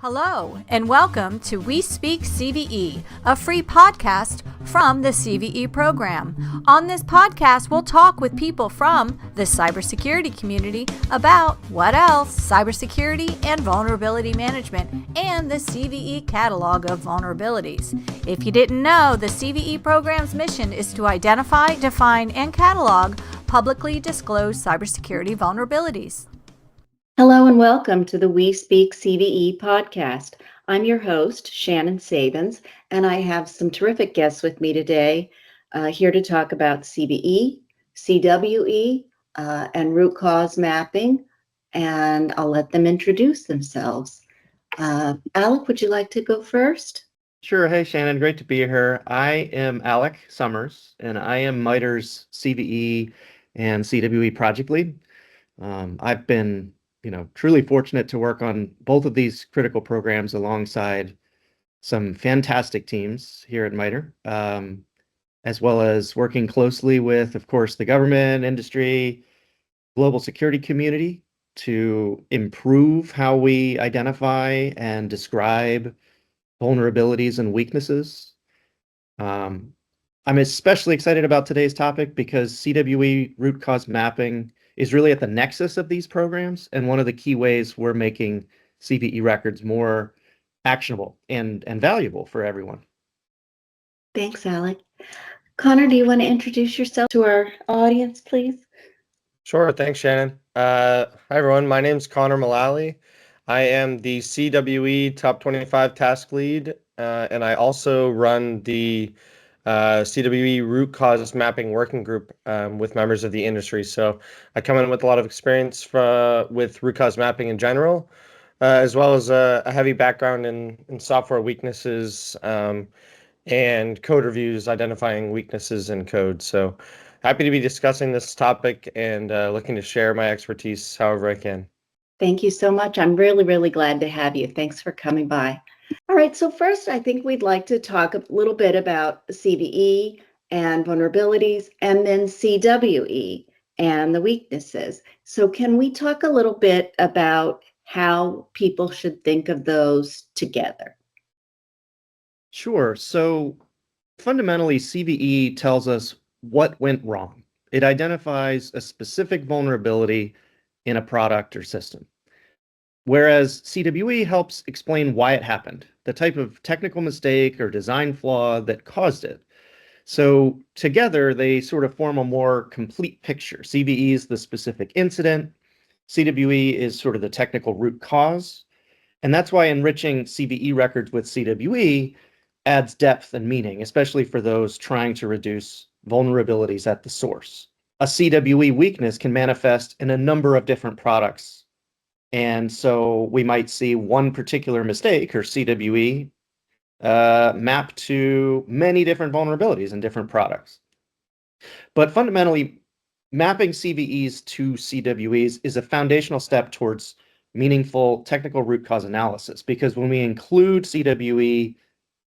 Hello, and welcome to We Speak CVE, a free podcast from the CVE program. On this podcast, we'll talk with people from the cybersecurity community about what else, cybersecurity and vulnerability management, and the CVE catalog of vulnerabilities. If you didn't know, the CVE program's mission is to identify, define, and catalog publicly disclosed cybersecurity vulnerabilities. Hello and welcome to the We Speak CVE podcast. I'm your host, Shannon Sabins, and I have some terrific guests with me today here to talk about CVE, CWE, and root cause mapping, and I'll let them introduce themselves. Alec, would you like to go first? Sure. Hey, Shannon. Great to be here. I am Alec Summers, and I am MITRE's CVE and CWE project lead. I've been truly fortunate to work on both of these critical programs alongside some fantastic teams here at MITRE, as well as working closely with, of course, the government, industry, global security community to improve how we identify and describe vulnerabilities and weaknesses. I'm especially excited about today's topic because CWE root cause mapping is really at the nexus of these programs and one of the key ways we're making CVE records more actionable and valuable for everyone. Thanks, Alec. Connor, do you want to introduce yourself to our audience, please? Sure. Thanks, Shannon. Hi, everyone. My name's Connor Mullally. I am the CWE Top 25 Task Lead, and I also run the CWE Root Cause Mapping Working Group with members of the industry. So I come in with a lot of experience with root cause mapping in general, as well as a heavy background in software weaknesses and code reviews, identifying weaknesses in code. So happy to be discussing this topic and looking to share my expertise however I can. Thank you so much. I'm really, really glad to have you. Thanks for coming by. All right, so first, I think we'd like to talk a little bit about CVE and vulnerabilities, and then CWE and the weaknesses. So can we talk a little bit about how people should think of those together? Sure. So fundamentally, CVE tells us what went wrong. It identifies a specific vulnerability in a product or system. Whereas CWE helps explain why it happened, the type of technical mistake or design flaw that caused it. So together, they sort of form a more complete picture. CVE is the specific incident. CWE is sort of the technical root cause. And that's why enriching CVE records with CWE adds depth and meaning, especially for those trying to reduce vulnerabilities at the source. A CWE weakness can manifest in a number of different products. And so we might see one particular mistake or CWE map to many different vulnerabilities in different products. But fundamentally, mapping CVEs to CWEs is a foundational step towards meaningful technical root cause analysis, because when we include CWE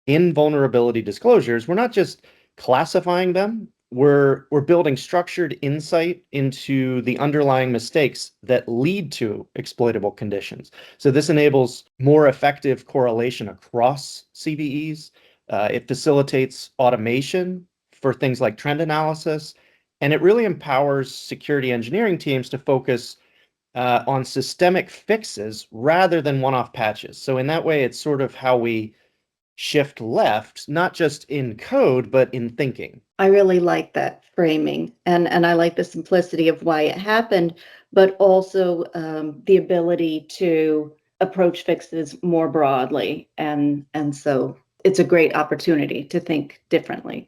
in vulnerability disclosures, we're not just classifying them, we're building structured insight into the underlying mistakes that lead to exploitable conditions. So this enables more effective correlation across CVEs. It facilitates automation for things like trend analysis, and it really empowers security engineering teams to focus on systemic fixes rather than one-off patches. So in that way, it's sort of how we shift left, not just in code, but in thinking. I really like that framing, and I like the simplicity of why it happened, but also the ability to approach fixes more broadly, and so it's a great opportunity to think differently.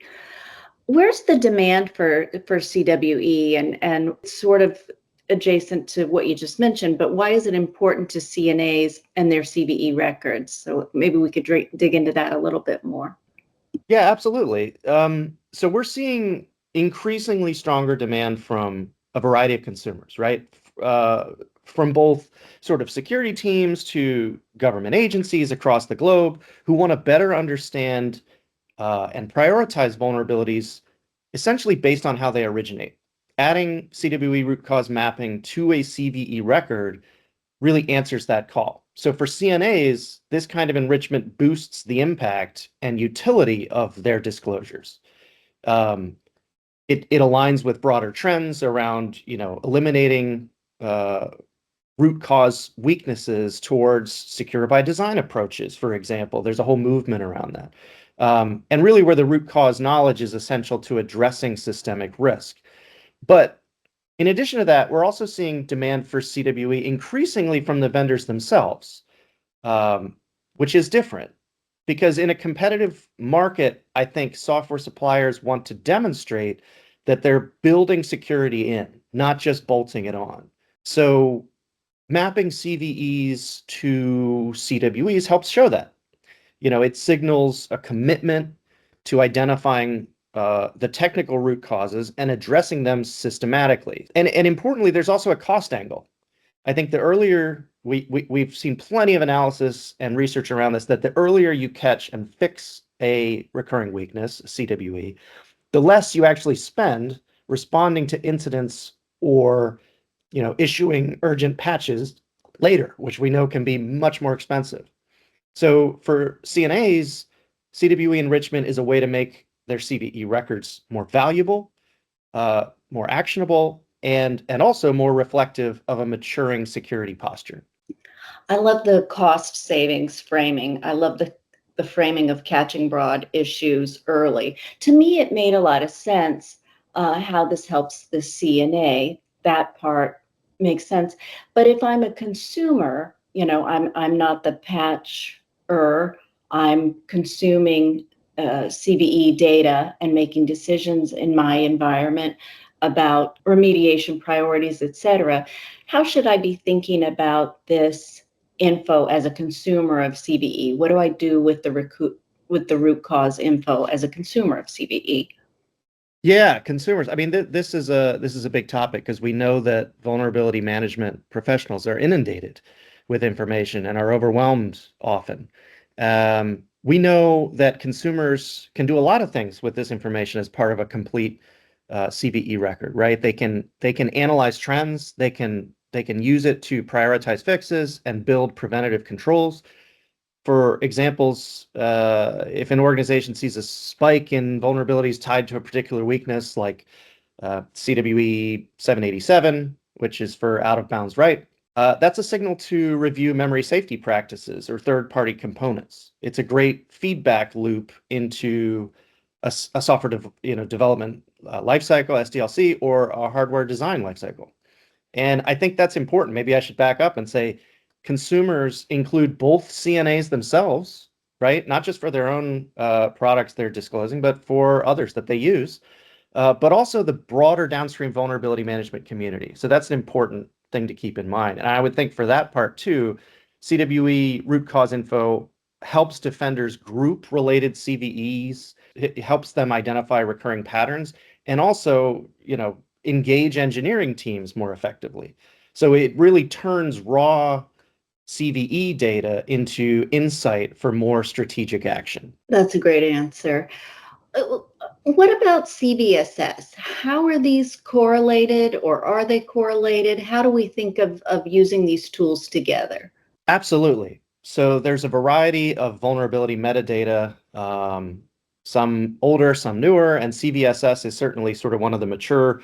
Where's the demand for CWE and sort of adjacent to what you just mentioned, but why is it important to CNAs and their CVE records? So maybe we could dig into that a little bit more. Yeah, absolutely. So we're seeing increasingly stronger demand from a variety of consumers, right? From both sort of security teams to government agencies across the globe who want to better understand and prioritize vulnerabilities essentially based on how they originate. Adding CWE root cause mapping to a CVE record really answers that call. So for CNAs, this kind of enrichment boosts the impact and utility of their disclosures. It aligns with broader trends around, eliminating root cause weaknesses towards secure by design approaches, for example. There's a whole movement around that. And really where the root cause knowledge is essential to addressing systemic risk. But in addition to that, we're also seeing demand for CWE increasingly from the vendors themselves, which is different. Because in a competitive market, I think software suppliers want to demonstrate that they're building security in, not just bolting it on. So mapping CVEs to CWEs helps show that. It signals a commitment to identifying the technical root causes and addressing them systematically. And importantly, there's also a cost angle. I think the earlier we've seen plenty of analysis and research around this, that the earlier you catch and fix a recurring weakness, CWE, the less you actually spend responding to incidents or issuing urgent patches later, which we know can be much more expensive. So for CNAs, CWE enrichment is a way to make their CVE records more valuable, more actionable, and also more reflective of a maturing security posture. I love the cost savings framing. I love the framing of catching broad issues early. To me, it made a lot of sense how this helps the CNA. That part makes sense. But if I'm a consumer, I'm not the patcher. I'm consuming CVE data and making decisions in my environment about remediation priorities, et cetera. How should I be thinking about this info as a consumer of CVE? What do I do with the root cause info as a consumer of CVE? Yeah, consumers. I mean, this is a big topic because we know that vulnerability management professionals are inundated with information and are overwhelmed often. We know that consumers can do a lot of things with this information as part of a complete CVE record, right? They can analyze trends. They can use it to prioritize fixes and build preventative controls. For examples, if an organization sees a spike in vulnerabilities tied to a particular weakness, like CWE 787, which is for out of bounds write, that's a signal to review memory safety practices or third-party components. It's a great feedback loop into a software development lifecycle, SDLC, or a hardware design lifecycle. And I think that's important. Maybe I should back up and say consumers include both CNAs themselves, right? Not just for their own products they're disclosing, but for others that they use, but also the broader downstream vulnerability management community. So that's an important thing to keep in mind. And I would think for that part too, CWE root cause info helps defenders group related CVEs. It helps them identify recurring patterns and also, engage engineering teams more effectively. So it really turns raw CVE data into insight for more strategic action. That's a great answer. What about CVSS? How are these correlated, or are they correlated? How do we think of using these tools together? Absolutely. So there's a variety of vulnerability metadata, some older, some newer, and CVSS is certainly sort of one of the mature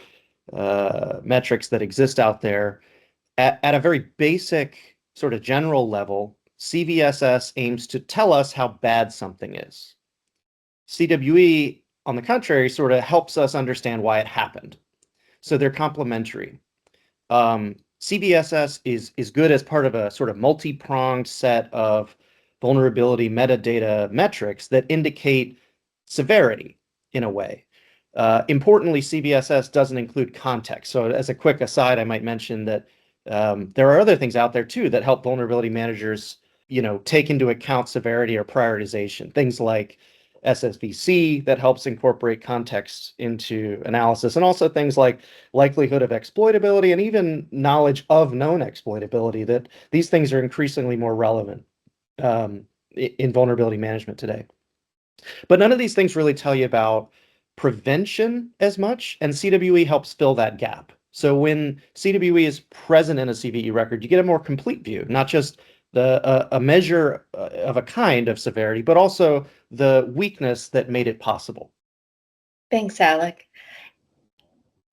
metrics that exist out there. At a very basic sort of general level, CVSS aims to tell us how bad something is. CWE, on the contrary, sort of helps us understand why it happened. So they're complementary. CVSS is good as part of a sort of multi-pronged set of vulnerability metadata metrics that indicate severity in a way. Importantly, CVSS doesn't include context. So as a quick aside, I might mention that there are other things out there too that help vulnerability managers, take into account severity or prioritization. Things like SSVC that helps incorporate context into analysis, and also things like likelihood of exploitability and even knowledge of known exploitability, that these things are increasingly more relevant in vulnerability management today. But none of these things really tell you about prevention as much, and CWE helps fill that gap. So when CWE is present in a CVE record, you get a more complete view, not just a measure of a kind of severity, but also the weakness that made it possible. Thanks, Alec.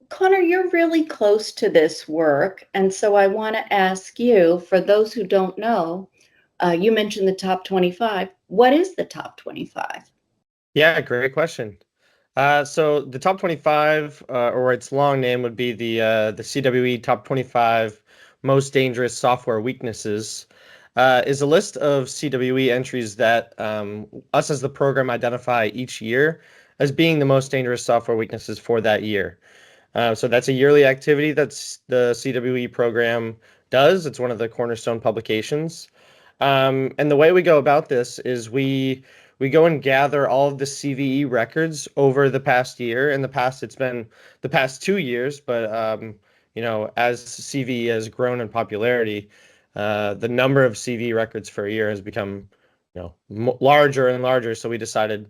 Connor, you're really close to this work, and so I want to ask you, for those who don't know, you mentioned the top 25. What is the top 25? Yeah, great question. So the top 25, or its long name would be the CWE Top 25 Most Dangerous Software Weaknesses, is a list of CWE entries that us as the program identify each year as being the most dangerous software weaknesses for that year. So that's a yearly activity that's the CWE program does. It's one of the cornerstone publications. And the way we go about this is we go and gather all of the CVE records over the past year. In the past, it's been the past 2 years, but as CVE has grown in popularity, the number of CVE records for a year has become, larger and larger. So we decided,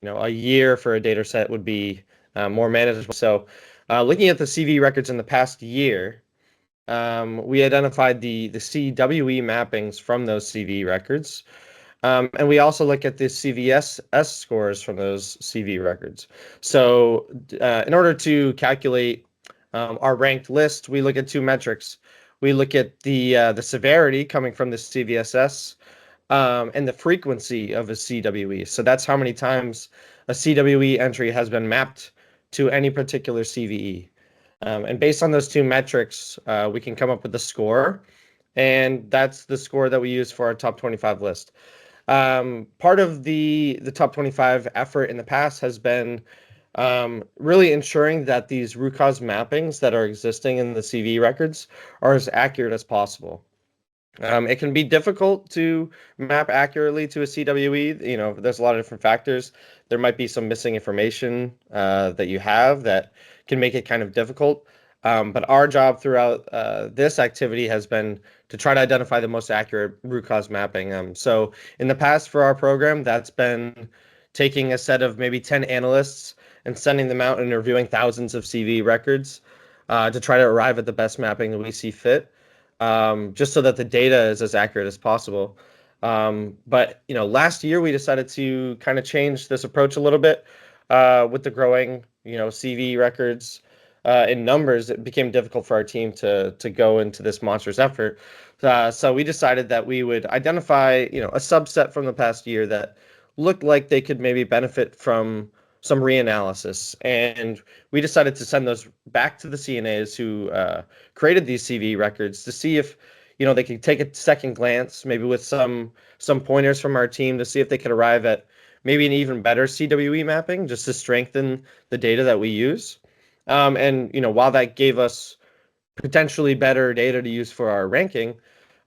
a year for a data set would be more manageable. So, looking at the CVE records in the past year, we identified the CWE mappings from those CVE records. And we also look at the CVS scores from those CV records. So in order to calculate our ranked list, we look at two metrics. We look at the severity coming from the CVSS and the frequency of a CWE. So that's how many times a CWE entry has been mapped to any particular CVE. And based on those two metrics, we can come up with a score. And that's the score that we use for our top 25 list. Part of the top 25 effort in the past has been really ensuring that these root cause mappings that are existing in the CV records are as accurate as possible. It can be difficult to map accurately to a CWE. There's a lot of different factors. There might be some missing information that you have that can make it kind of difficult. But our job throughout this activity has been to try to identify the most accurate root cause mapping. So in the past for our program, that's been taking a set of maybe 10 analysts and sending them out and reviewing thousands of CV records to try to arrive at the best mapping that we see fit. Just so that the data is as accurate as possible. But last year we decided to kind of change this approach a little bit with the growing, CV records in numbers. It became difficult for our team to go into this monstrous effort. So we decided that we would identify, a subset from the past year that looked like they could maybe benefit from some reanalysis. And we decided to send those back to the CNAs who created these CV records to see if, they could take a second glance, maybe with some pointers from our team to see if they could arrive at maybe an even better CWE mapping just to strengthen the data that we use. And, while that gave us potentially better data to use for our ranking,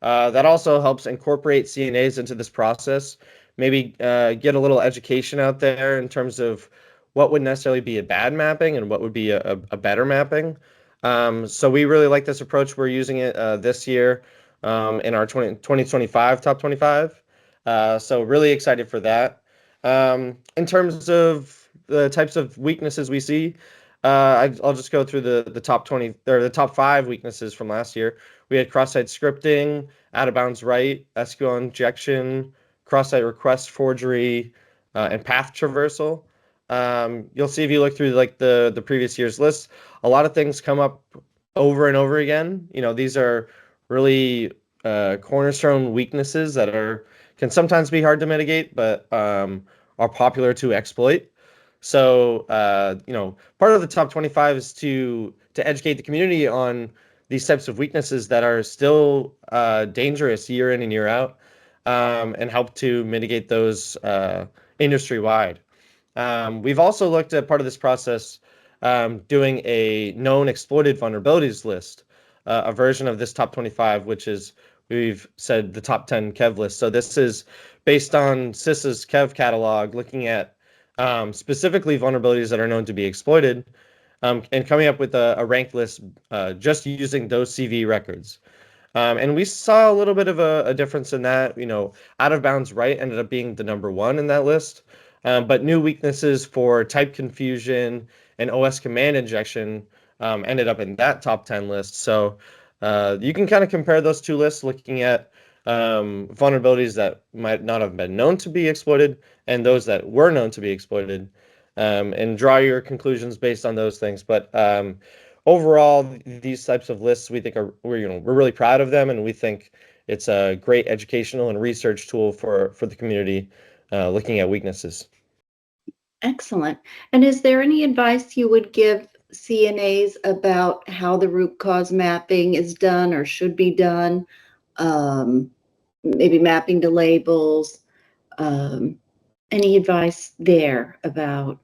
that also helps incorporate CNAs into this process, maybe get a little education out there in terms of what would necessarily be a bad mapping and what would be a better mapping. So we really like this approach. We're using it this year in our 2025 top 25. So really excited for that. In terms of the types of weaknesses we see, I'll just go through the top 20 or the top 5 weaknesses from last year. We had cross-site scripting, out of bounds write, SQL injection, cross-site request forgery, and path traversal. You'll see if you look through like the previous year's list, a lot of things come up over and over again. These are really cornerstone weaknesses that can sometimes be hard to mitigate, but are popular to exploit. So, part of the top 25 is to educate the community on these types of weaknesses that are still dangerous year in and year out, and help to mitigate those industry-wide. We've also looked at part of this process doing a known exploited vulnerabilities list, a version of this top 25, which is, we've said, the top 10 Kev list. So this is based on CISA's Kev catalog, looking at specifically vulnerabilities that are known to be exploited, and coming up with a ranked list just using those CV records. And we saw a little bit of a difference in that. Out of bounds write ended up being the number 1 in that list. But new weaknesses for type confusion and OS command injection ended up in that top 10 list. So you can kind of compare those two lists looking at vulnerabilities that might not have been known to be exploited and those that were known to be exploited, and draw your conclusions based on those things. But overall, these types of lists, we think we're really proud of them, and we think it's a great educational and research tool for the community looking at weaknesses. Excellent. And is there any advice you would give CNAs about how the root cause mapping is done or should be done? Maybe mapping to labels. Any advice there about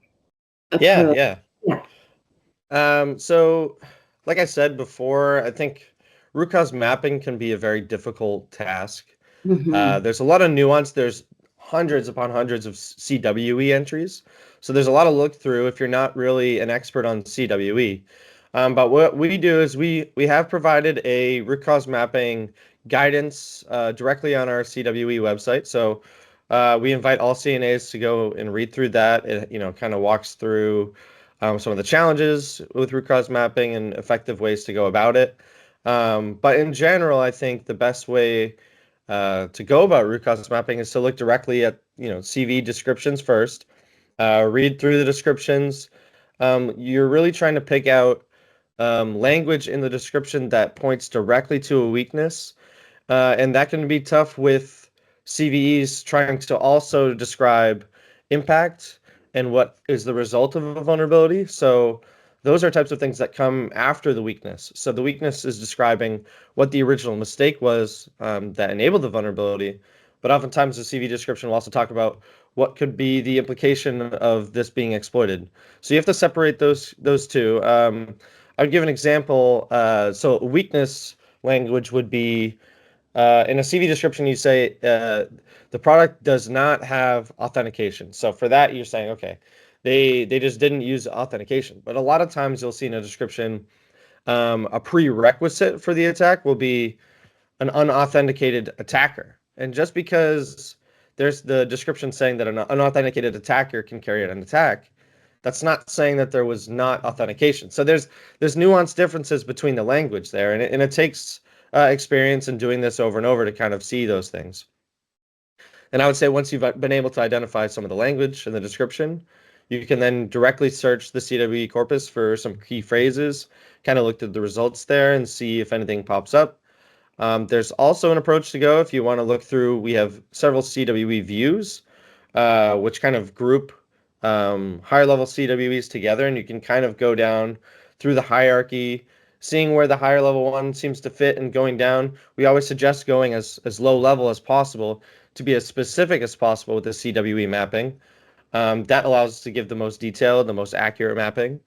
Yeah, approach? yeah. Yeah. So, like I said before, I think root cause mapping can be a very difficult task. Mhm. There's a lot of nuance. There's hundreds upon hundreds of CWE entries. So there's a lot to look through if you're not really an expert on CWE. But what we do is we have provided a root cause mapping guidance directly on our CWE website. So we invite all CNAs to go and read through that. It, kind of walks through some of the challenges with root cause mapping and effective ways to go about it. But in general, I think the best way to go about root cause mapping is to look directly at CV descriptions first. Read through the descriptions. You're really trying to pick out language in the description that points directly to a weakness, and that can be tough with CVEs trying to also describe impact and what is the result of a vulnerability. So those are types of things that come after the weakness. So the weakness is describing what the original mistake was that enabled the vulnerability. But oftentimes the CV description will also talk about what could be the implication of this being exploited. So you have to separate those two. I would give an example. So weakness language would be in a CV description, you say the product does not have authentication. So for that, you're saying, okay, they just didn't use authentication. But a lot of times you'll see in a description, a prerequisite for the attack will be an unauthenticated attacker. And just because there's the description saying that an unauthenticated attacker can carry out an attack, that's not saying that there was not authentication. So there's nuanced differences between the language there, and it takes experience in doing this over and over to kind of see those things. And I would say once you've been able to identify some of the language in the description, you can then directly search the CWE corpus for some key phrases, kind of look at the results there and see if anything pops up. There's also an approach to go if you want to look through. We have several CWE views, which kind of group higher level CWEs together, and you can kind of go down through the hierarchy, seeing where the higher level one seems to fit and going down. We always suggest going as low level as possible to be as specific as possible with the CWE mapping. That allows us to give the most detailed, the most accurate mapping.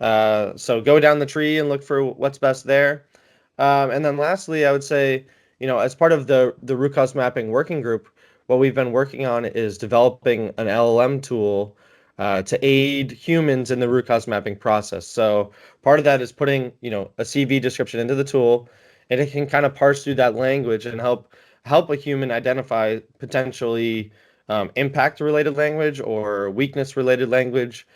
So go down the tree and look for what's best there. And then lastly, I would say, as part of the root cause mapping working group, what we've been working on is developing an LLM tool to aid humans in the root cause mapping process. So part of that is putting, a CV description into the tool, and it can kind of parse through that language and help a human identify potentially impact related language or weakness related language,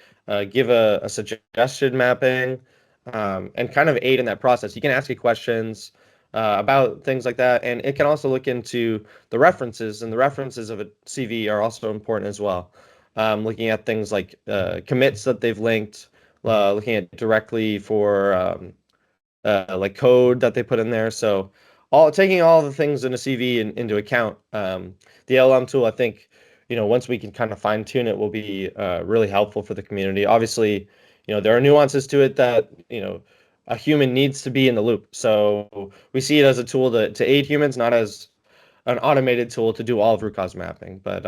give a suggested mapping, and kind of aid in that process. You can ask it questions about things like that, and it can also look into the references, and the references of a CV are also important as well. Looking at things like commits that they've linked, looking at directly for like code that they put in there. So taking all the things in a CV into account. The LLM tool, I think, once we can kind of fine tune it, will be really helpful for the community. Obviously, there are nuances to it that a human needs to be in the loop. So we see it as a tool to aid humans, not as an automated tool to do all of root cause mapping. But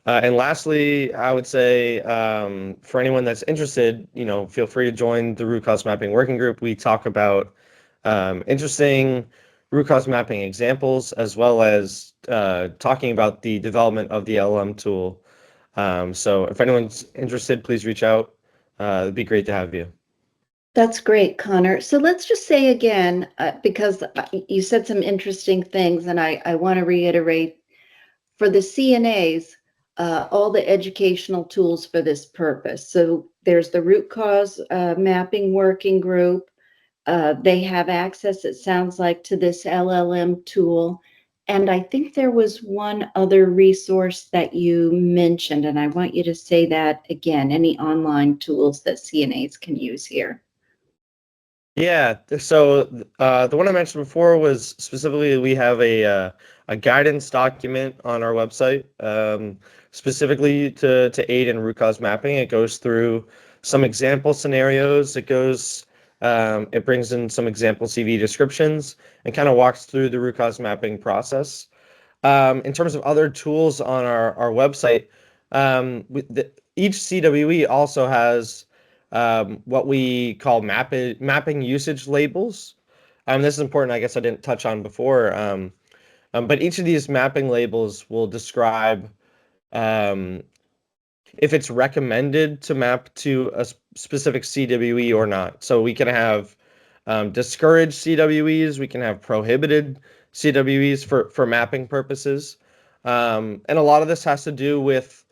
and lastly, I would say for anyone that's interested, feel free to join the root cause mapping working group. We talk about interesting root cause mapping examples, as well as talking about the development of the LLM tool. So if anyone's interested, please reach out. It'd be great to have you. That's great, Connor. So let's just say again, because you said some interesting things, and I want to reiterate for the CNAs, all the educational tools for this purpose. So there's the root cause mapping working group. They have access, it sounds like, to this LLM tool. And I think there was one other resource that you mentioned, and I want you to say that again, any online tools that CNAs can use here. Yeah, so the one I mentioned before was specifically we have a guidance document on our website, specifically to aid in root cause mapping. It goes through some example scenarios. It brings in some example CV descriptions and kind of walks through the root cause mapping process. In terms of other tools on our website, each CWE also has what we call mapping usage labels. This is important. I guess I didn't touch on before. But each of these mapping labels will describe um, if it's recommended to map to a specific CWE or not. So we can have discouraged CWEs, we can have prohibited CWEs for mapping purposes. And a lot of this has to do with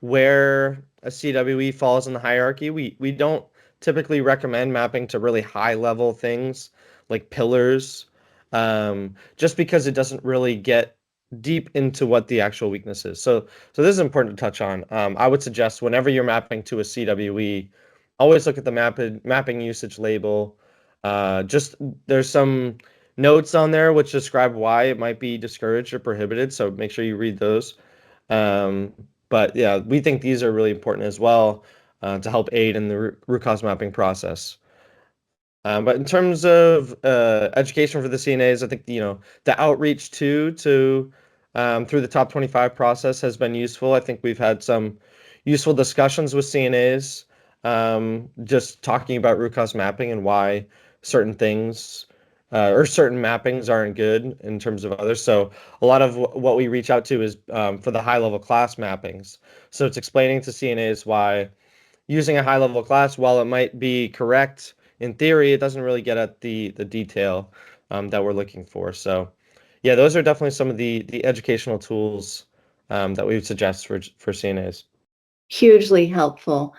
where a CWE falls in the hierarchy. We don't typically recommend mapping to really high level things like pillars, just because it doesn't really get deep into what the actual weakness is. So this is important to touch on. I would suggest whenever you're mapping to a CWE, always look at the mapping usage label. Just there's some notes on there which describe why it might be discouraged or prohibited. So make sure you read those. But yeah, we think these are really important as well to help aid in the root cause mapping process. But in terms of education for the CNAs, I think the outreach to through the top 25 process has been useful. I think we've had some useful discussions with CNAs, just talking about root cause mapping and why certain things or certain mappings aren't good in terms of others. So a lot of what we reach out to is for the high level class mappings. So it's explaining to CNAs why using a high level class, while it might be correct in theory, it doesn't really get at the detail that we're looking for. So yeah, those are definitely some of the educational tools that we would suggest for CNAs. Hugely helpful.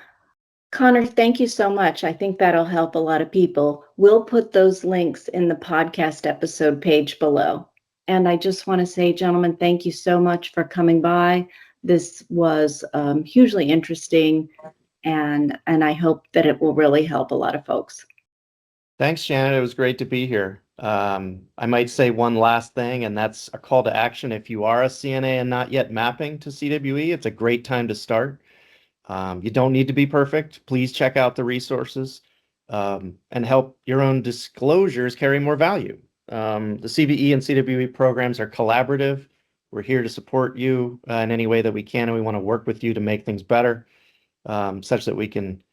Connor, thank you so much. I think that'll help a lot of people. We'll put those links in the podcast episode page below. And I just want to say, gentlemen, thank you so much for coming by. This was hugely interesting, and I hope that it will really help a lot of folks. Thanks, Shannon. It was great to be here. I might say one last thing, and that's a call to action. If you are a CNA and not yet mapping to CWE, it's a great time to start. You don't need to be perfect. Please check out the resources and help your own disclosures carry more value. The CVE and CWE programs are collaborative. We're here to support you in any way that we can, and we want to work with you to make things better, such that we can,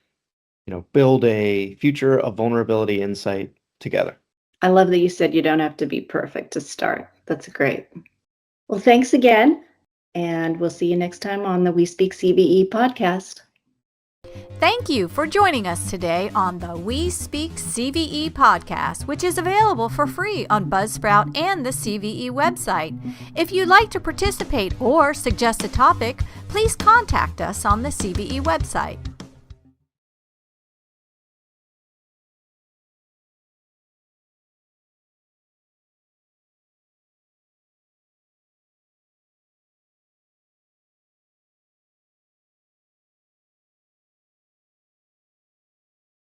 build a future of vulnerability insight together. I love that you said you don't have to be perfect to start. That's great. Well, thanks again, and we'll see you next time on the We Speak CVE podcast. Thank you for joining us today on the We Speak CVE podcast, which is available for free on Buzzsprout and the CVE website. If you'd like to participate or suggest a topic, please contact us on the CVE website.